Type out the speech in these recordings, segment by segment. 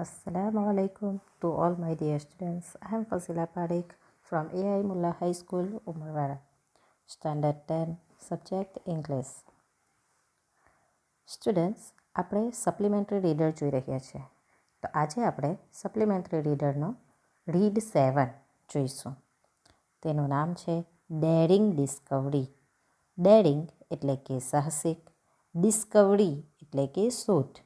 Assalamu alaikum to all my dear students. I am Fazila Parekh from AI Mullah High School, Umarwara, Standard 10, Subject English. Students, આપણે supplementary reader જોઈ રહ્યા છીએ. તો આજે આપણે supplementary રીડરનો read 7 જોઈશું. તેનું નામ છે ડેરિંગ ડિસ્કવરી. ડેરિંગ એટલે કે સાહસિક, ડિસ્કવરી એટલે કે શોધ,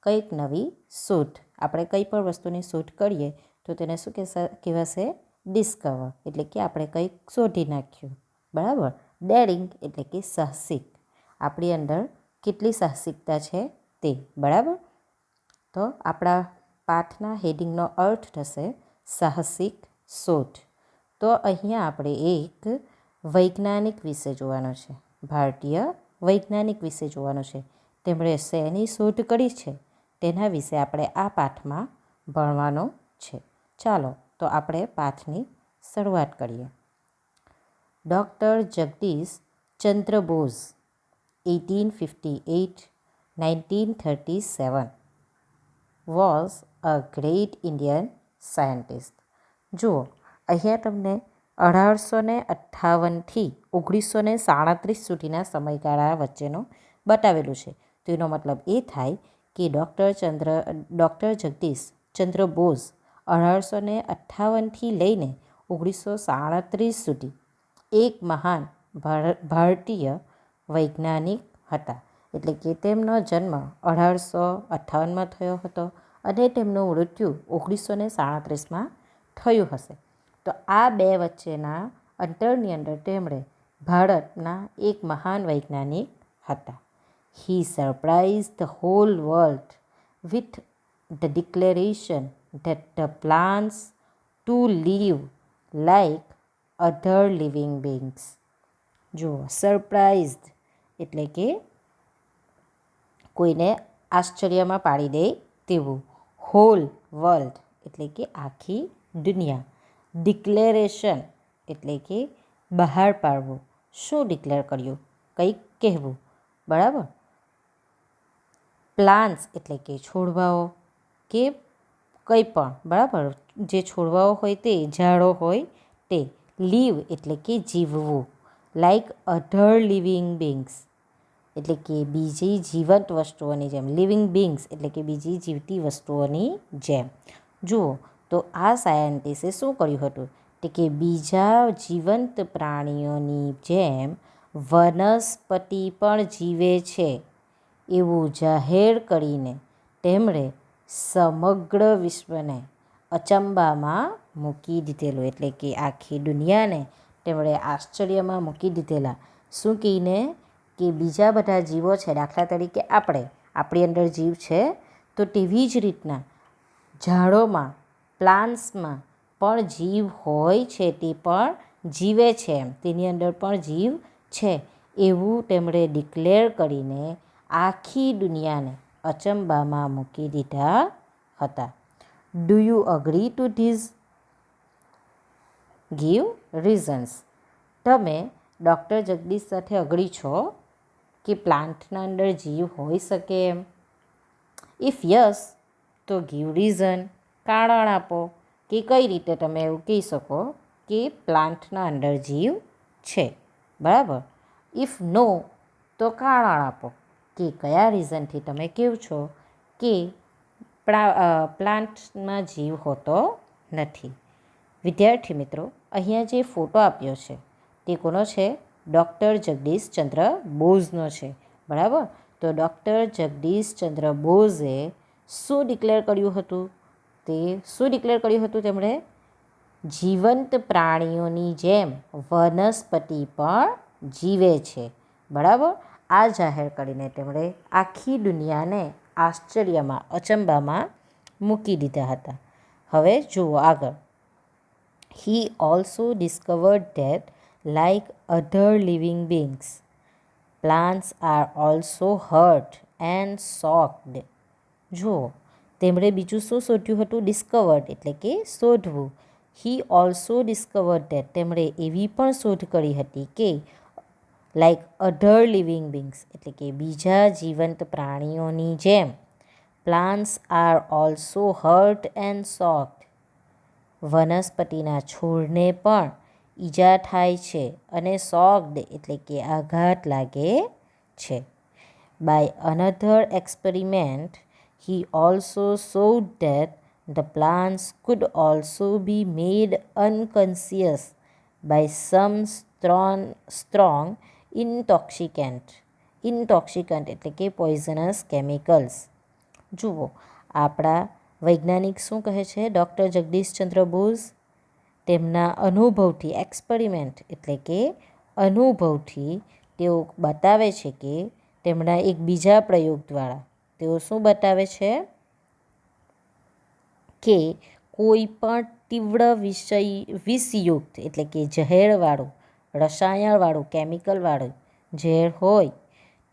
કંઈક નવી શોધ. આપણે કંઈ પણ વસ્તુની શોધ કરીએ તો તેને શું કહેવાશે? ડિસ્કવર, એટલે કે આપણે કંઈક શોધી નાખ્યું. બરાબર. ડેરિંગ એટલે કે સાહસિક. આપણી અંદર કેટલી સાહસિકતા છે તે. બરાબર. તો આપણા પાઠના હેડિંગનો અર્થ થશે સાહસિક શોધ. તો અહીંયા આપણે એક વૈજ્ઞાનિક વિશે જોવાનો છે. ભારતીય વૈજ્ઞાનિક વિશે જોવાનો છે. તેમણે શેની શોધ કરી છે તેના વિશે આપણે આ પાઠમાં ભણવાનો છે. ચાલો તો આપણે પાઠની શરૂઆત કરીએ. Doctor Jagdish Chandra Bose 1858-1937 was a great Indian scientist. જુઓ, અહીંયા તમને 1858થી 1937 સુધીના સમયગાળા વચ્ચેનો બતાવેલું છે. તો એનો મતલબ એ થાય કે ડૉક્ટર જગદીશ ચંદ્ર બોઝ 1858થી લઈને 1937 સુધી એક મહાન ભારતીય વૈજ્ઞાનિક હતા. એટલે કે તેમનો જન્મ 1858માં થયો હતો અને તેમનું મૃત્યુ 1937માં થયું હશે. તો આ બે વચ્ચેના અંતરની અંદર તેમણે ભારતના એક મહાન વૈજ્ઞાનિક હતા. He surprised the whole world with the declaration that the plants to live like other living beings. જુઓ, સરપ્રાઇઝડ એટલે કે કોઈને આશ્ચર્યમાં પાડી દે તેવું. હોલ વર્લ્ડ એટલે કે આખી દુનિયા. ડિક્લેરેશન એટલે કે બહાર પાડવું. શું ડિક્લેર કર્યું? કંઈક કહેવું. બરાબર. પ્લાન્ટ્સ એટલે કે છોડવાઓ કે કંઈ પણ. બરાબર. જે છોડવાઓ હોય તે, ઝાડો હોય તે. લીવ એટલે કે જીવવું. લાઈક અધર લિવિંગ બિંગ્સ એટલે કે બીજી જીવંત વસ્તુઓની જેમ. લિવિંગ બિંગ્સ એટલે કે બીજી જીવતી વસ્તુઓની જેમ. જુઓ, તો આ સાયન્ટિસ્ટે શું કર્યું હતું? તે કે બીજા જીવંત પ્રાણીઓની જેમ વનસ્પતિ પણ જીવે છે એવું જાહેર કરીને તેમણે સમગ્ર વિશ્વને અચંબામાં મૂકી દીધેલું. એટલે કે આખી દુનિયાને તેમણે આશ્ચર્યમાં મૂકી દીધેલા. શું કહીને? કે બીજા બધા જીવો છે, દાખલા તરીકે આપણી અંદર જીવ છે, તો તેવી જ રીતના ઝાડોમાં, પ્લાન્ટ્સમાં પણ જીવ હોય છે, તે પણ જીવે છે એમ. તેની અંદર પણ જીવ છે એવું તેમણે ડિક્લેર કરીને આખી દુનિયાને અચંબામાં મૂકી દીધા હતા. Do you agree to these? Give reasons. તમે ડૉક્ટર જગદીશ સાથે અગ્રી છો કે પ્લાન્ટના અંદર જીવ હોઈ શકે એમ? ઇફ યસ, તો ગીવ રીઝન. કારણ આપો કે કઈ રીતે તમે એવું કહી શકો કે પ્લાન્ટના અંદર જીવ છે. બરાબર. ઇફ નો, તો કારણ આપો કે કયા રીઝનથી તમે કહો છો કે પ્લાન્ટમાં જીવ હોતો નથી. વિદ્યાર્થી મિત્રો, અહીંયા જે ફોટો આપ્યો છે તે કોનો છે? ડૉક્ટર જગદીશ ચંદ્ર બોઝનો છે. બરાબર. તો ડૉક્ટર જગદીશ ચંદ્ર બોઝે શું ડિક્લેર કર્યું હતું? શું ડિક્લેર કર્યું હતું તેમણે? જીવંત પ્રાણીઓની જેમ વનસ્પતિ પણ જીવે છે. બરાબર. આ જાહેર કરીને તેમણે આખી દુનિયાને આશ્ચર્યમાં, અચંબામાં મૂકી દીધા હતા. હવે જુઓ આગળ. He also discovered that, like other living beings, plants are also hurt and shocked. જુઓ, તેમણે બીજું શું શોધ્યું હતું? ડિસ્કવર્ડ એટલે કે શોધવું. He also discovered that, તેમણે એવી પણ શોધ કરી હતી કે લાઈક અધર લિવિંગ બિંગ્સ એટલે કે બીજા જીવંત પ્રાણીઓની જેમ plants are also hurt and સોક્ડ. વનસ્પતિના છોડને પણ ઈજા થાય છે અને સોક્ડ એટલે કે આઘાત લાગે છે. By another experiment he also showed that the plants could also be made unconscious by some strong intoxicant એટલે કે પોઈઝનસ કેમિકલ્સ. જુઓ, આપણા વૈજ્ઞાનિક શું કહે છે? ડૉક્ટર જગદીશચંદ્ર બોઝ તેમના અનુભવથી, એક્સપેરિમેન્ટ એટલે કે અનુભવથી તેઓ બતાવે છે કે તેમના એક બીજા પ્રયોગ દ્વારા તેઓ શું બતાવે છે કે કોઈ પણ તીવ્ર વિષયુક્ત એટલે કે ઝેરવાળું, રસાયણવાળું, કેમિકલવાળું ઝેર હોય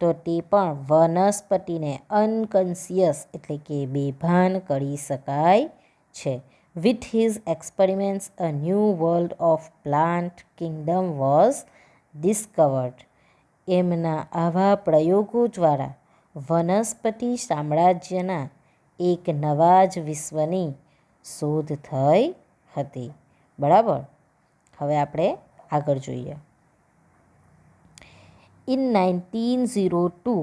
તો તે પણ વનસ્પતિને અનકન્શિયસ એટલે કે બેભાન કરી શકાય છે. With his experiments a new world of plant Kingdom was discovered. એમના આવા પ્રયોગો દ્વારા વનસ્પતિ સામ્રાજ્યના એક નવા જ વિશ્વની શોધ થઈ હતી. બરાબર. હવે આપણે આગળ જોઈએ. In 1902,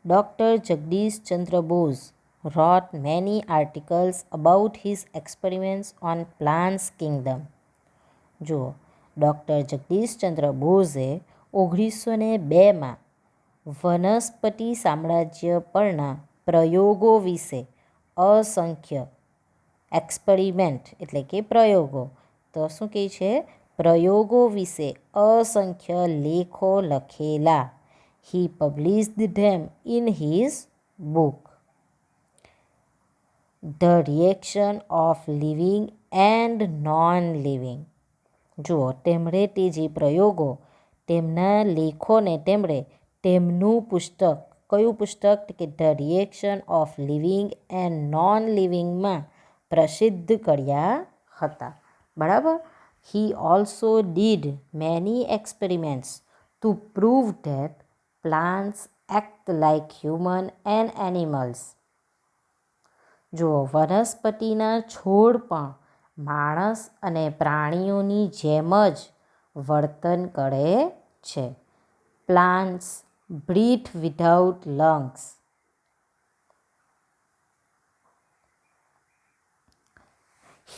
Dr. Jagdish Chandra Bose wrote many articles about his experiments on plants kingdom. જુઓ, ડૉક્ટર જગદીશચંદ્ર બોઝે 1902માં વનસ્પતિ સામ્રાજ્ય પરના પ્રયોગો વિશે અસંખ્ય એક્સપેરિમેન્ટ એટલે કે પ્રયોગો, તો શું કહે છે? પ્રયોગો વિશે અસંખ્ય લેખો લખેલા. He published them in his book The Reaction of Living and Non-Living. જુઓ, તેમણે તે જે પ્રયોગો, તેમના લેખોને તેમણે તેમનું પુસ્તક, કયું પુસ્તક કે the reaction of living and non લિવિંગમાં પ્રસિદ્ધ કર્યા હતા. બરાબર. He also did many experiments to prove that plants act like human and animals. જુઓ, વનસ્પતિના છોડ પણ માણસ અને પ્રાણીઓની જેમ જ વર્તન કરે છે. Plants breathe without lungs.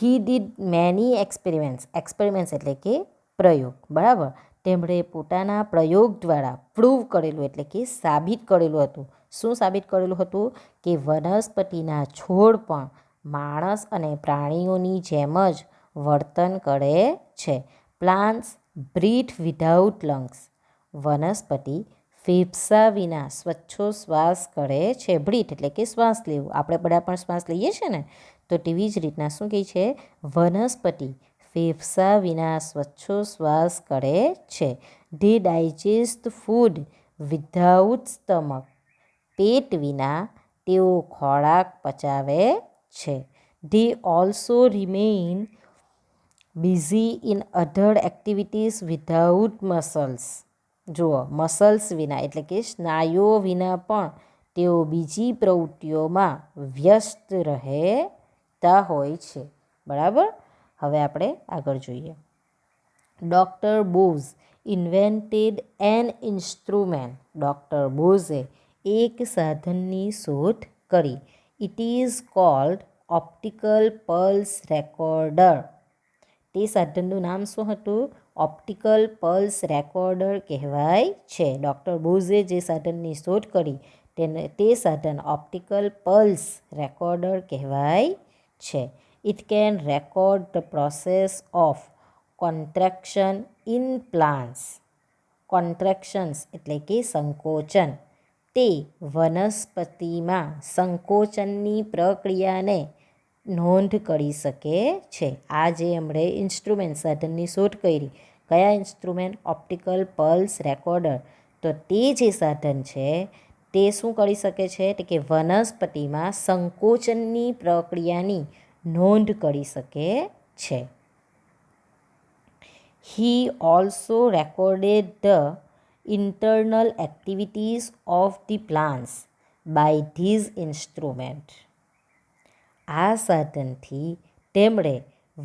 He did many experiments. Experiments એટલે કે પ્રયોગ. બરાબર. તેમણે પોતાના પ્રયોગ દ્વારા પ્રૂવ કરેલું એટલે કે સાબિત કરેલું હતું. શું સાબિત કરેલું હતું? કે વનસ્પતિના છોડ પણ માણસ અને પ્રાણીઓની જેમ જ વર્તન કરે છે. Plants breathe without lungs. વનસ્પતિ ફેફસા વિના શ્વાસોચ્છ્વાસ કરે છે. બ્રીથ એટલે કે શ્વાસ લેવું. આપણે બધા પણ શ્વાસ લઈએ છીએ ને, તો તેવી જ રીતના શું કહે છે? વનસ્પતિ ફેફસા વિના શ્વાસોચ્છ્વાસ કરે છે. They digest food without stomach. પેટ વિના તેઓ ખોરાક પચાવે છે. They also remain busy in other activities without muscles. જુઓ, મસલ્સ વિના એટલે કે સ્નાયુઓ વિના પણ તેઓ બીજી પ્રવૃત્તિઓમાં વ્યસ્ત રહેતા હોય છે. બરાબર. હવે આપણે આગળ જોઈએ. Doctor Bose invented an instrument. Doctor બોઝે એક સાધનની શોધ કરી. It is called optical pulse recorder. તે સાધનનું નામ શું હતું? ઓપ્ટિકલ પલ્સ રેકોર્ડર કહેવાય છે. ડૉક્ટર બોઝે જે સાધનની શોધ કરી તે સાધન ઓપ્ટિકલ પલ્સ રેકોર્ડર કહેવાય છે. It can record the process of contraction in plants. Contractions એટલે કે સંકોચન. તે વનસ્પતિમાં સંકોચનની પ્રક્રિયાને નોંધ કરી શકે છે. આ જે એમણે ઇન્સ્ટ્રુમેન્ટ સાધનની શોધ કરી, કયા ઇન્સ્ટ્રુમેન્ટ? Optical pulse recorder. તો તે જે સાધન છે તે શું કરી શકે છે? કે વનસ્પતિમાં સંકોચનની પ્રક્રિયાની નોંધ કરી શકે છે. He also recorded the internal activities of the plants. by these instruments. આ સાધનથી તેમણે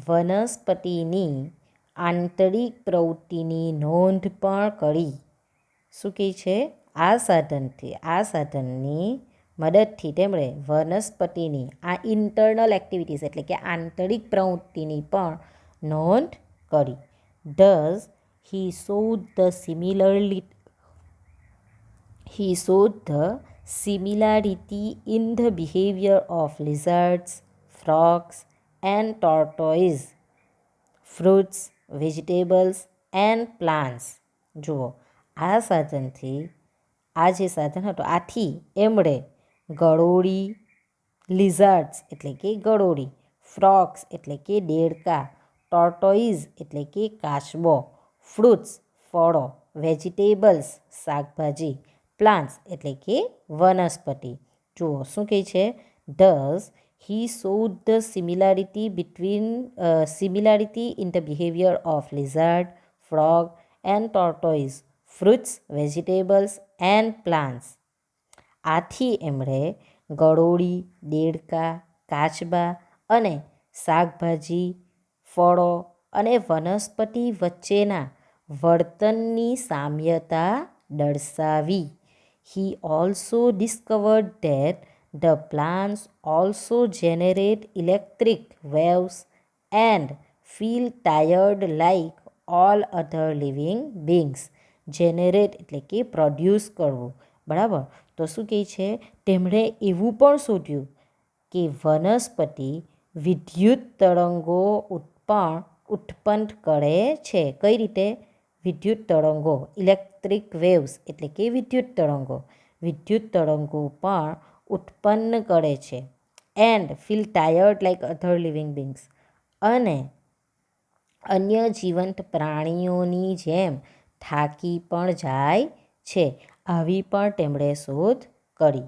વનસ્પતિની આંતરિક પ્રવૃત્તિની નોંધ પણ કરી. શું કહે છે? આ સાધનની મદદથી તેમણે વનસ્પતિની આ ઇન્ટરનલ એક્ટિવિટીઝ એટલે કે આંતરિક પ્રવૃત્તિની પણ નોંધ કરી. Thus, he showed the similarity in the behavior of lizards, frogs, and tortoises, fruits, vegetables, and plants. જુઓ, આ સાધનથી આ જે સાધન હતું આથી એમણે ગળોળી, લિઝાર્ડ્સ એટલે કે ગળોળી, ફ્રોગ્સ એટલે કે દેડકા, ટોર્ટોઇઝ એટલે કે કાચબો, ફ્રૂટ્સ ફળો, વેજીટેબલ્સ શાકભાજી, પ્લાન્ટ્સ એટલે કે વનસ્પતિ. જુઓ શું કહે છે? Thus, he showed the similarity in the behavior of lizard, frog, and tortoise, fruits, vegetables, and plants. આથી એમણે ગળોળી, દેડકા, કાચબા અને શાકભાજી, ફળો અને વનસ્પતિ વચ્ચેના વર્તનની સામ્યતા દર્શાવી. He also discovered that the plants also generate electric waves and feel tired like all other living beings. જેનરેટ એટલે કે પ્રોડ્યુસ કરવું. બરાબર. તો શું કહે છે? તેમણે એવું પણ શોધ્યું કે વનસ્પતિ વિદ્યુત તરંગો ઉત્પન્ન કરે છે. કઈ રીતે? વિદ્યુત તરંગો, ઇલેક્ટ્રિક વેવ્સ એટલે કે વિદ્યુત તરંગો પણ ઉત્પન્ન કરે છે. And feel tired like other living beings અને અન્ય જીવંત પ્રાણીઓની જેમ થાકી પણ જાય છે. આવી પણ તેમણે શોધ કરી.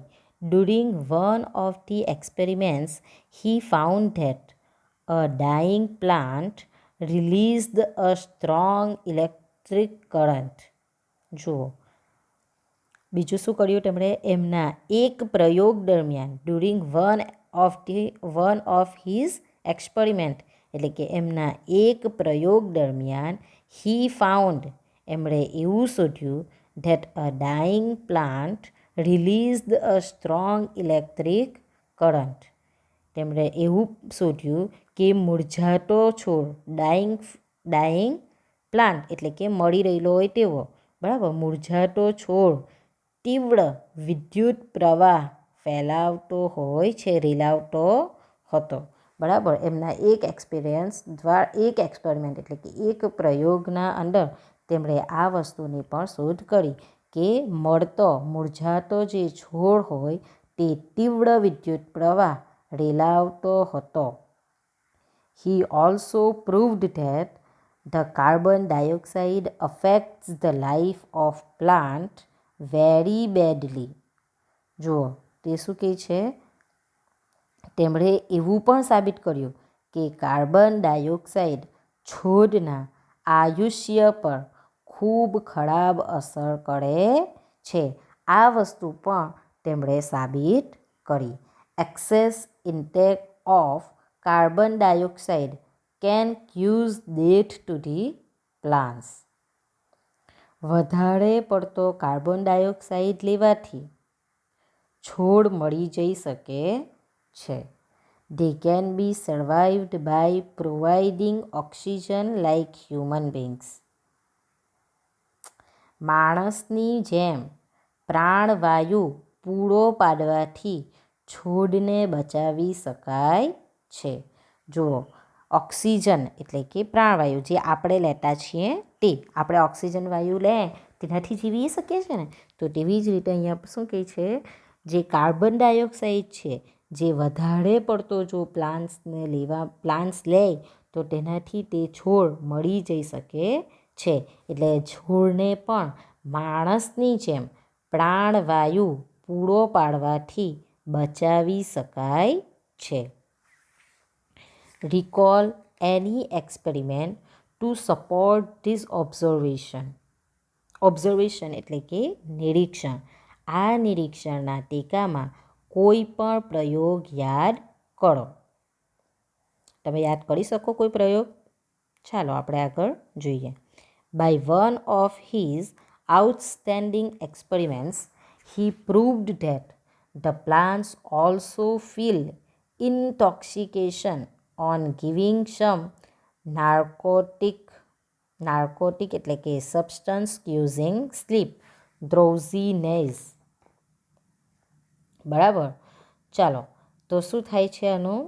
During one of the experiments, he found that a dying plant released a strong electric current. જુઓ, બીજું શું કર્યું તેમણે? એમના એક પ્રયોગ દરમિયાન during one of his experiment એટલે કે એમના એક પ્રયોગ દરમિયાન હી ફાઉન્ડ એમણે એવું શોધ્યું that a dying plant released a strong electric current. તેમણે એવું શોધ્યું કે મૂરઝાતો છોડ, ડાઈંગ પ્લાન્ટ એટલે કે મળી રહેલો હોય તેવો, બરાબર, મૂરઝાતો છોડ તીવ્ર વિદ્યુત પ્રવાહ ફેલાવતો હોય છે, રેલાવતો હતો. બરાબર. એમના એક એક્સપેરિમેન્ટ એટલે કે એક પ્રયોગના અંદર તેમણે આ વસ્તુની પણ શોધ કરી કે મૂરઝાતો જે છોડ હોય તે તીવ્ર વિદ્યુત પ્રવાહ રેલાવતો હતો. He also proved that the carbon dioxide affects the life of plant very badly. જુઓ, તે શું કહે છે? તેમણે એવું પણ સાબિત કર્યું કે કાર્બન ડાયોક્સાઇડ છોડના આયુષ્ય પર ખૂબ ખરાબ અસર કરે છે. આ વસ્તુ પણ તેમણે સાબિત કરી. Access intake of carbon dioxide can cues death to the plants. વધારે પડતો કાર્બન ડાયોક્સાઇડ લેવાથી છોડ મરી જઈ શકે છે. They can be survived by providing oxygen like human beings. માણસની જેમ પ્રાણવાયુ પૂરો પાડવાથી છોડને બચાવી શકાય છે. જુઓ, ઓક્સિજન એટલે કે પ્રાણવાયુ જે આપણે લેતા છીએ તે આપણે ઓક્સિજન વાયુ લે તેનાથી જીવી શકીએ છીએ ને. તો તેવી જ રીતે અહીંયા શું કહે છે? જે કાર્બન ડાયોક્સાઇડ છે જે વધારે પડતો જો પ્લાન્ટ્સ લે તો તેનાથી તે છોડ મરી જઈ શકે છે. એટલે છોડને પણ માણસની જેમ પ્રાણવાયુ પૂરો પાડવાથી બચાવી શકાય છે. Recall any experiment to support this observation એટલે કે નિરીક્ષણ. આ નિરીક્ષણના ટેકામાં કોઈ પણ પ્રયોગ યાદ કરો. તમે યાદ કરી શકો કોઈ પ્રયોગ? ચાલો આપણે આગળ જોઈએ. By one of his outstanding experiments he proved that the plants also feel intoxication on giving some narcotic એટલે કે substance using sleep, drowsiness. બરાબર. ચાલો તો શું થાય છે આનું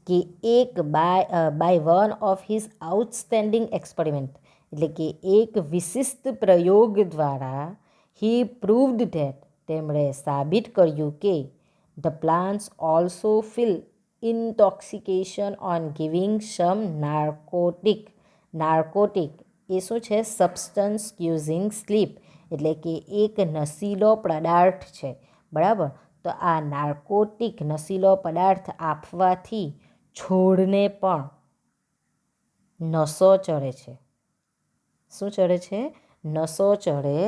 કે એક by one of his outstanding experiment એટલે કે એક વિશિષ્ટ પ્રયોગ દ્વારા હી પ્રૂવડ ધેટ તેમણે સાબિત કર્યું કે the plants also feel intoxication on giving some narcotic એ શું છે? સબસ્ટન્સ યુઝિંગ સ્લીપ એટલે કે એક નશીલો પદાર્થ છે. બરાબર. તો આ નાર્કોટિક નશીલો પદાર્થ આપવાથી છોડને પણ નશો ચડે છે. શું ચડે છે? નશો ચડે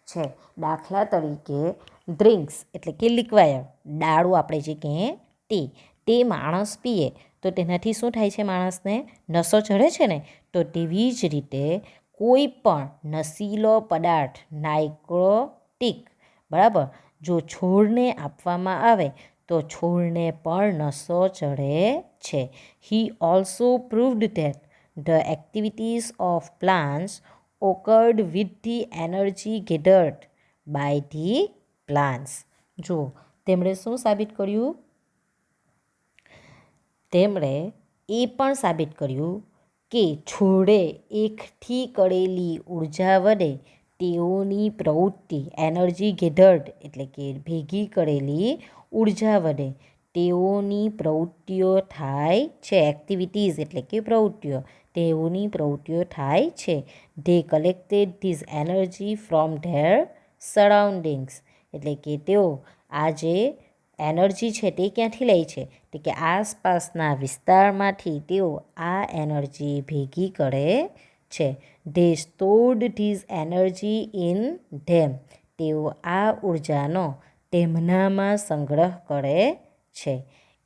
છે. દાખલા તરીકે ડ્રિંક્સ એટલે કે લિક્વાયર, દારૂ આપણે જે કહીએ તે માણસ પીએ તો તેનાથી શું થાય છે? માણસને નશો ચડે છે ને. તો તેવી જ રીતે કોઈ પણ નશીલો પદાર્થ નાર્કોટિક બરાબર જો છોડને આપવામાં આવે તો છોડને પણ નશો ચડે છે. He also proved that the activities of plants occurred with the energy gathered by the plants. જો તેમણે શું સાબિત કર્યું? તેમણે એ પણ સાબિત કર્યું કે છોડે એકઠી કરેલી ઉર્જા વડે તેઓની પ્રવૃત્તિ એનર્જી ગેધર્ડ એટલે કે ભેગી કરેલી ઉર્જા વડે તેઓની પ્રવૃત્તિઓ થાય છે. એક્ટિવિટીઝ એટલે કે પ્રવૃત્તિઓ, તેઓની પ્રવૃત્તિઓ થાય છે. They collected these energy from their surroundings એટલે કે તેઓ આ જે એનર્જી છે તે ક્યાંથી લે છે? તો કે આસપાસના વિસ્તારમાંથી તેઓ આ એનર્જી ભેગી કરે છે. They stored these energy in them તેઓ આ ઉર્જાનો તેમનામાં સંગ્રહ કરે છે.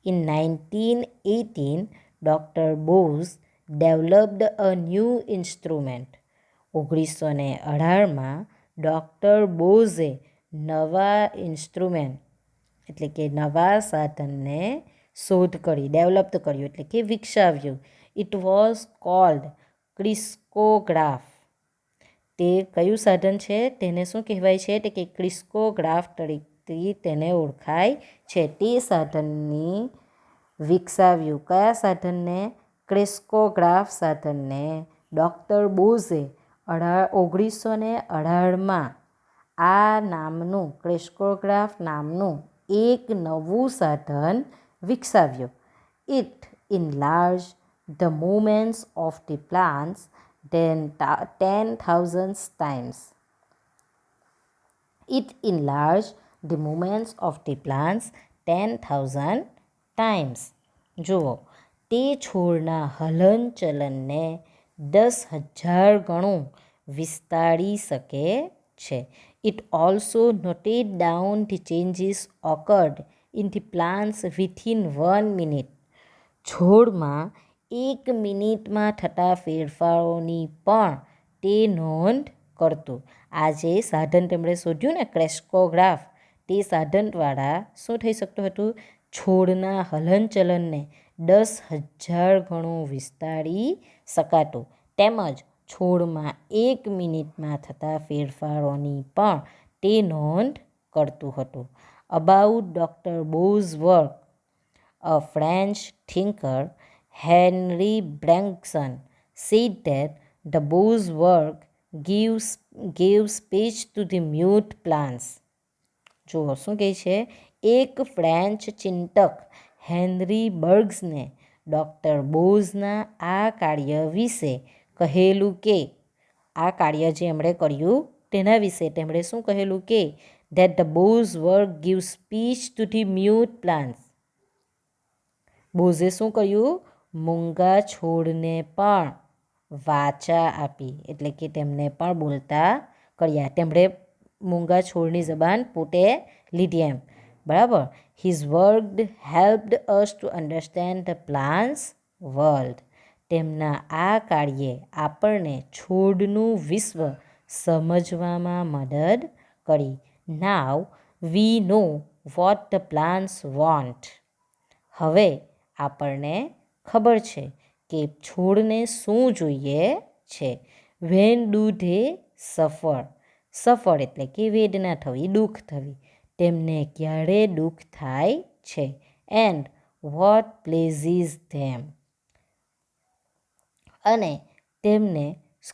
In 1918 doctor Bose developed a new instrument 1918માં ડૉક્ટર બોઝે નવા ઇન્સ્ટ્રુમેન્ટ એટલે કે નવા સાધનને શોધ કરી, ડેવલપ કર્યું એટલે કે વિકસાવ્યું. It was called crescograph. તે કયું સાધન છે? તેને શું કહેવાય છે? તો કે ક્રિસ્કોગ્રાફ તરીકે તેને ઓળખાય છે. તે સાધનની વિકસાવ્યું. કયા સાધનને? ક્રિસ્કોગ્રાફ સાધનને ડૉક્ટર બોઝે 1918માં આ નામનું ક્રિસ્કોગ્રાફ નામનું એક નવું સાધન વિકસાવ્યું. It enlarged the movements of the plants then 10,000 times. It enlarged the movements of the plants 10,000 times. જુઓ, તે છોડના હલનચલનને 10,000 ગણું વિસ્તારી શકે છે. It also noted down the changes occurred in the plants within 1 minute. છોડમાં 1 મિનિટમાં થતા ફેરફારોની પણ તે નોંધ કરતું. આ જે સાધન તેમણે શોધ્યું ને ક્રિસ્કોગ્રાફ, તે સાધન દ્વારા શું થઈ શકતું હતું? છોડના હલનચલનને 10,000 ગણું વિસ્તારી શકાતું. તેમજ છોડમાં 1 મિનિટમાં થતા ફેરફારોની પણ તે નોંધ કરતું હતું. About doctor Bose work, a French thinker, Henry Bergson, said that the Bose work gave speech to the mute plants. જુઓ શું કહે છે? એક ફ્રેન્ચ ચિંતક હેનરી બર્ગ્સને ડૉક્ટર બોઝના આ કાર્ય વિશે કહેલું કે આ કાર્ય જે એમણે કર્યું તેના વિશે તેમણે શું કહેલું કે that the Bose work gives speech to the mute plants. બોઝે શું કર્યું? મૂંગા છોડને પણ વાચા આપી એટલે કે તેમને પણ બોલતા કર્યા. તેમણે મૂંગા છોડની જબાન પોતે લીધી એમ, બરાબર. His work helped us to understand the plants world. તેમના આ કાર્યે આપણને છોડનું વિશ્વ સમજવામાં મદદ કરી. Now we know what the plants want. હવે આપણને ખબર છે કે છોડને શું જોઈએ છે. વેન ડુ ધે સફર. સફર એટલે કે વેદના થવી, દુઃખ થવી. તેમને ક્યારે દુઃખ થાય છે. એન્ડ વોટ પ્લેઝીસ ધેમ. અને તેમને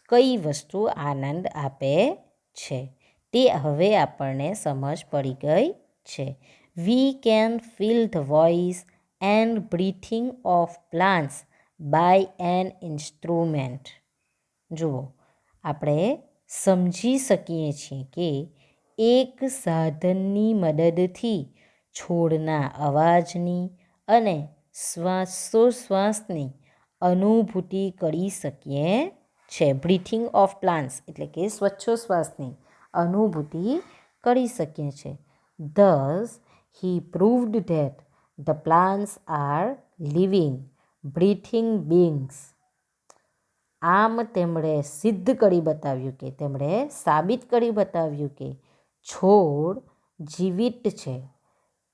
કઈ વસ્તુ આનંદ આપે છે. તે હવે આપણને સમજ પડી ગઈ છે. We can feel the voice and breathing of plants by an instrument. જુઓ, આપણે સમજી શકીએ છીએ કે એક સાધનની મદદથી છોડના અવાજની અને શ્વાસોશ્વાસની અનુભૂતિ કરી શકીએ છે. બ્રીથિંગ ઓફ પ્લાન્ટ્સ એટલે કે શ્વાસોશ્વાસની અનુભૂતિ કરી શકીએ છીએ. Thus he proved that the plants are living breathing beings. આમ તેમણે સિદ્ધ કરી બતાવ્યું કે તેમણે સાબિત કરી બતાવ્યું કે છોડ જીવિત છે.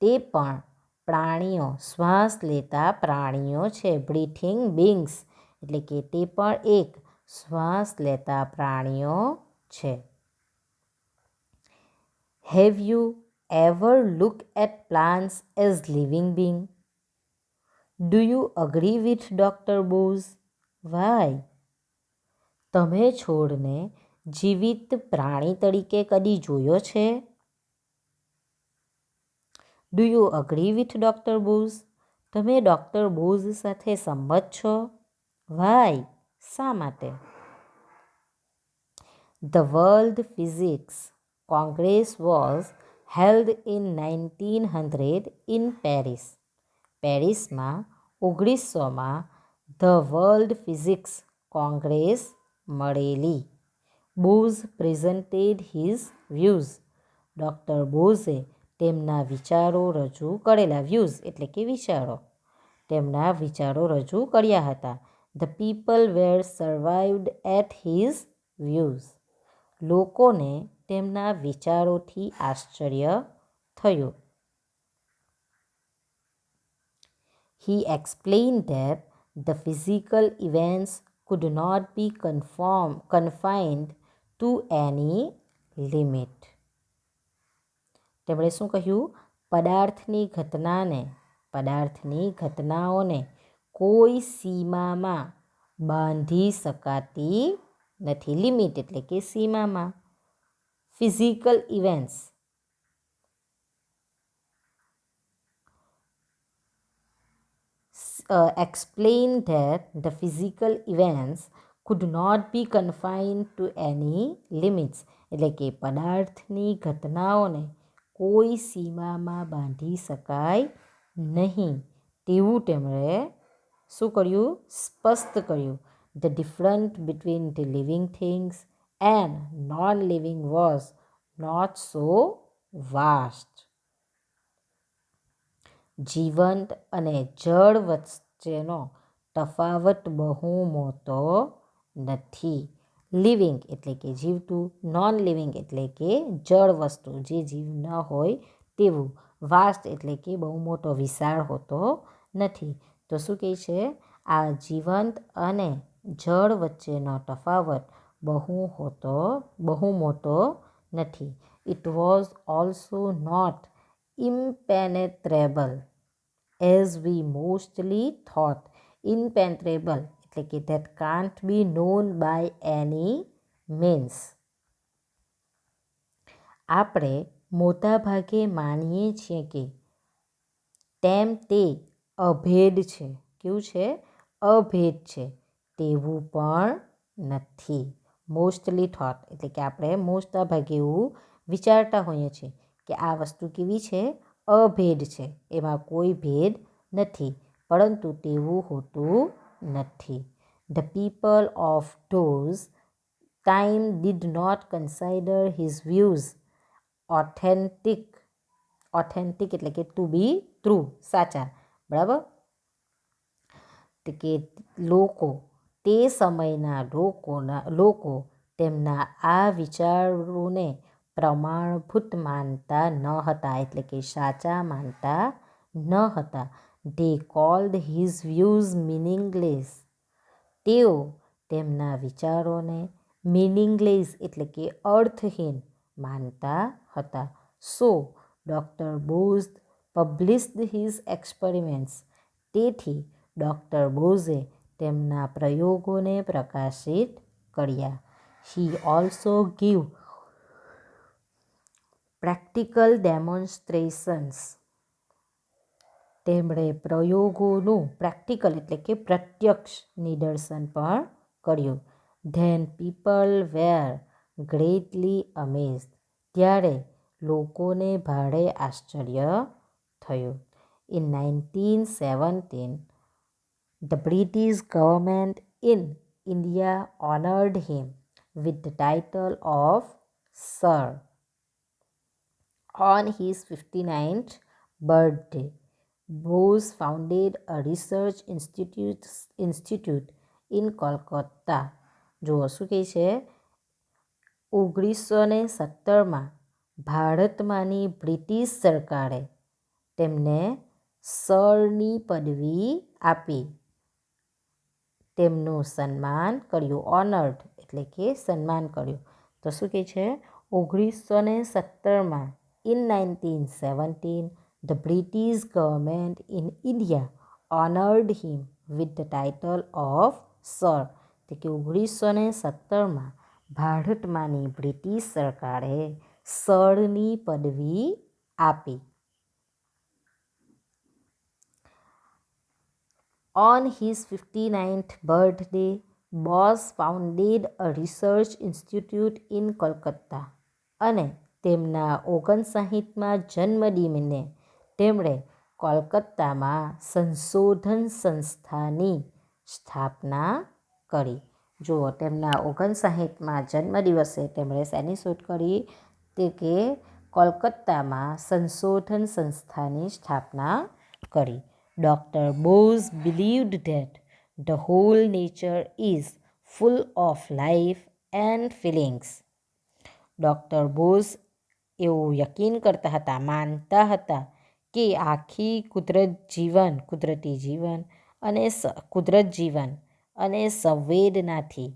તે પણ પ્રાણીઓ, શ્વાસ લેતા પ્રાણીઓ છે. બ્રીથિંગ બીંગ્સ એટલે કે તે પણ એક શ્વાસ લેતા પ્રાણીઓ છે. Have you ever look at plants as living being? Do you agree with doctor Bose? Why? તમે છોડને જીવિત પ્રાણી તરીકે કદી જોયો છે? Do you agree with doctor Bose? તમે ડોક્ટર બોઝ સાથે સંમત છો? વાય? શા માટે? The world physics congress was held in 1900 in Paris. પેરિસમાં 1900માં ધ વર્લ્ડ ફિઝિક્સ કોંગ્રેસ મળેલી. Bose presented his views. Doctor બોઝે તેમના વિચારો રજૂ કરેલા. વ્યૂઝ એટલે કે વિચારો. તેમના વિચારો રજૂ કર્યા હતા. The people were survived at his views. લોકોને તેમના વિચારોથી આશ્ચર્ય થયું. He explained that the physical events could not be confined to any limit. તેમણે શું કહ્યું? પદાર્થની ઘટનાઓને કોઈ સીમામાં બાંધી શકાતી નથી. લિમિટ એટલે કે સીમામાં. Physical events explained that the physical events could not be confined to any limits. એટલે કે પદાર્થની ઘટનાઓને કોઈ સીમામાં બાંધી શકાય નહીં તેવું તેમણે શું કર્યું? સ્પષ્ટ કર્યું. The difference between the living things and non living was not so vast. જીવંત અને જળ વચ્ચેનો તફાવત બહુ મોટો નથી. લિવિંગ એટલે કે જીવતું, નોન લિવિંગ એટલે કે જળ વસ્તુ જે જીવ ન હોય તેવું. વાસ્ટ એટલે કે બહુ મોટો, વિશાળ હોતો નથી. તો શું કહે છે? આ જીવંત અને જળ વચ્ચેનો તફાવત બહુ મોટો નથી. It was also not impenetrable as we mostly thought. Impenetrable એટલે કે that can't be known by any means. આપણે મોટા ભાગે માનીએ છીએ કે તેમ તે અભેદ છે. કેવું છે? અભેદ છે. તેવું પણ નથી. મોસ્ટલી થોટ એટલે કે આપણે મોટા ભાગે એવું વિચારતા હોઈએ છીએ કે આ વસ્તુ કેવી છે? અભેદ છે, એમાં કોઈ ભેદ નથી, પરંતુ તેવું હોતું નથી. The people of those time did not consider his views authentic એટલે કે ટુ બી ટ્રુ, સાચા, બરાબર. તો કે તે સમયના લોકો તેમના આ વિચારોને પ્રમાણભૂત માનતા ન હતા, એટલે કે સાચા માનતા ન હતા. They called his views meaningless. તેઓ તેમના વિચારોને meaningless એટલે કે અર્થહીન માનતા હતા. So, Dr. Bose published his experiments. તેથી ડૉક્ટર બોઝે તેમના પ્રયોગોને પ્રકાશિત કર્યા. He also gave practical demonstrations. તેમણે પ્રયોગોનું પ્રેક્ટિકલ એટલે કે પ્રત્યક્ષ નિદર્શન પણ કર્યું. Then people were greatly amazed. ત્યારે લોકોને ભારે આશ્ચર્ય થયું. In 1917, the British government in India honored him with the title of Sir. On his 59th birthday, Bose founded a research institute in Kolkata. જો શું કહે છે, 1917માં ભારતમાંની બ્રિટિશ સરકારે તેમને સરની પદવી આપી, તેમનું સન્માન કર્યું. ઓનર્ડ એટલે કે સન્માન કર્યું. તો શું કહે છે, 1917માં in 1917 the British government in India honored him with the title of Sir. એટલે કે 1917માં ભારતમાંની બ્રિટિશ સરકારે સરની પદવી આપી. On his 59th birthday, Bose founded a research institute in Kolkata. અને તેમના 59મા જન્મદિને તેમણે કોલકાતામાં સંશોધન સંસ્થાની સ્થાપના કરી. જુઓ, તેમના 59મા જન્મદિવસે તેમણે શેની શોધ કરી? તે કે કોલકાતામાં સંશોધન સંસ્થાની સ્થાપના કરી. Dr. Bose believed that the whole nature is full of life and feelings. Doctor Bose એવું યકીન કરતા હતા, માનતા હતા કે આખી કુદરતી જીવન અને સંવેદનાથી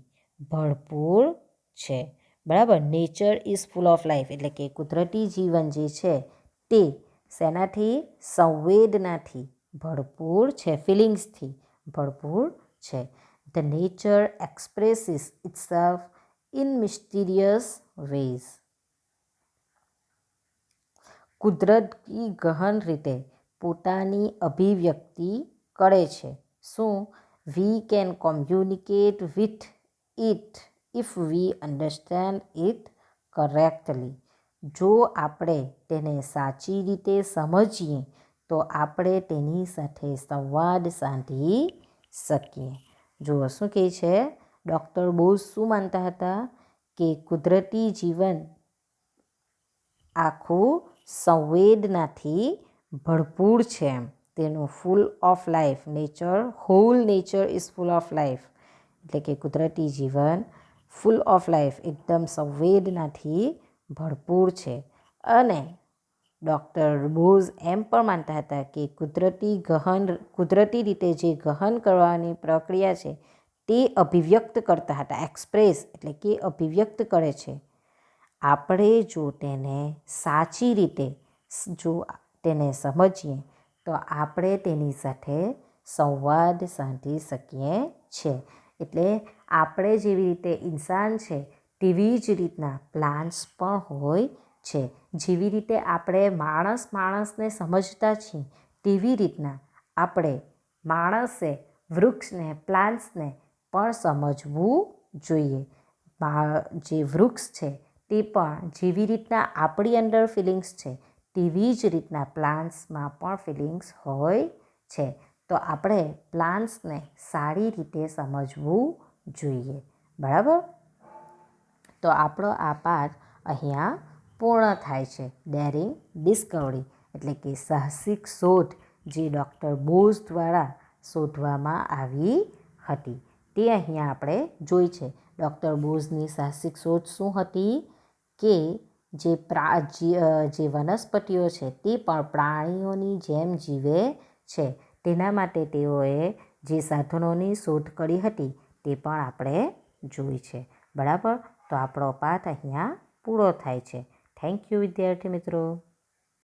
ભરપૂર છે. બરાબર. Nature is full of life એટલે કે કુદરતી જીવન જે છે તે શેનાથી? સંવેદનાથી ભરપૂર છે, ફિલિંગ્સથી ભરપૂર છે. The nature expresses itself in mysterious ways. કુદરતી ગહન રીતે પોતાની અભિવ્યક્તિ કરે છે. શું? We can communicate with it if we understand it correctly. જો આપણે તેને સાચી રીતે સમજીએ તો આપણે તેની સાથે સંવાદ સાધી શકીએ. જુઓ શું કહે છે, ડૉક્ટર બોઝ શું માનતા હતા? કે કુદરતી જીવન આખું સંવેદનાથી ભરપૂર છે. તેનું full of life, whole nature is full of life એટલે કે કુદરતી જીવન ફૂલ ઓફ લાઈફ એકદમ સંવેદનાથી ભરપૂર છે. અને ડૉક્ટર બોઝ એમ પણ માનતા હતા કે કુદરતી રીતે જે ગહન કરવાની પ્રક્રિયા છે તે અભિવ્યક્ત કરતા હતા. એક્સપ્રેસ એટલે કે અભિવ્યક્ત કરે છે. આપણે જો તેને સાચી રીતે તેને સમજીએ તો આપણે તેની સાથે સંવાદ સાધી શકીએ છીએ. એટલે આપણે જેવી રીતે ઇન્સાન છે તેવી જ રીતના પ્લાન્ટ્સ પણ હોય છે. જેવી રીતે આપણે માણસને સમજતા છીએ તેવી રીતના આપણે માણસે વૃક્ષને, પ્લાન્ટ્સને પણ સમજવું જોઈએ. જે વૃક્ષ છે તે પણ જેવી રીતના આપણી અંદર ફિલિંગ્સ છે તેવી જ રીતના પ્લાન્ટ્સમાં પણ ફિલિંગ્સ હોય છે. તો આપણે પ્લાન્ટ્સને સારી રીતે સમજવું જોઈએ. બરાબર. તો આપણો આ પાઠ અહીંયા પૂર્ણ થાય છે. ડેરિંગ ડિસ્કવરી એટલે કે સાહસિક શોધ જે ડૉક્ટર બોઝ દ્વારા શોધવામાં આવી હતી તે અહીંયા આપણે જોઈ છે. ડૉક્ટર બોઝની સાહસિક શોધ શું હતી કે જે વનસ્પતિઓ છે તે પણ પ્રાણીઓની જેમ જીવે છે. તેના માટે તેઓએ જે સાધનોની શોધ કરી હતી તે પણ આપણે જોઈ છે. બરાબર, તો આપણો પાઠ અહીંયા પૂરો થાય છે. થેન્ક યુ વિદ્યાર્થી મિત્રો.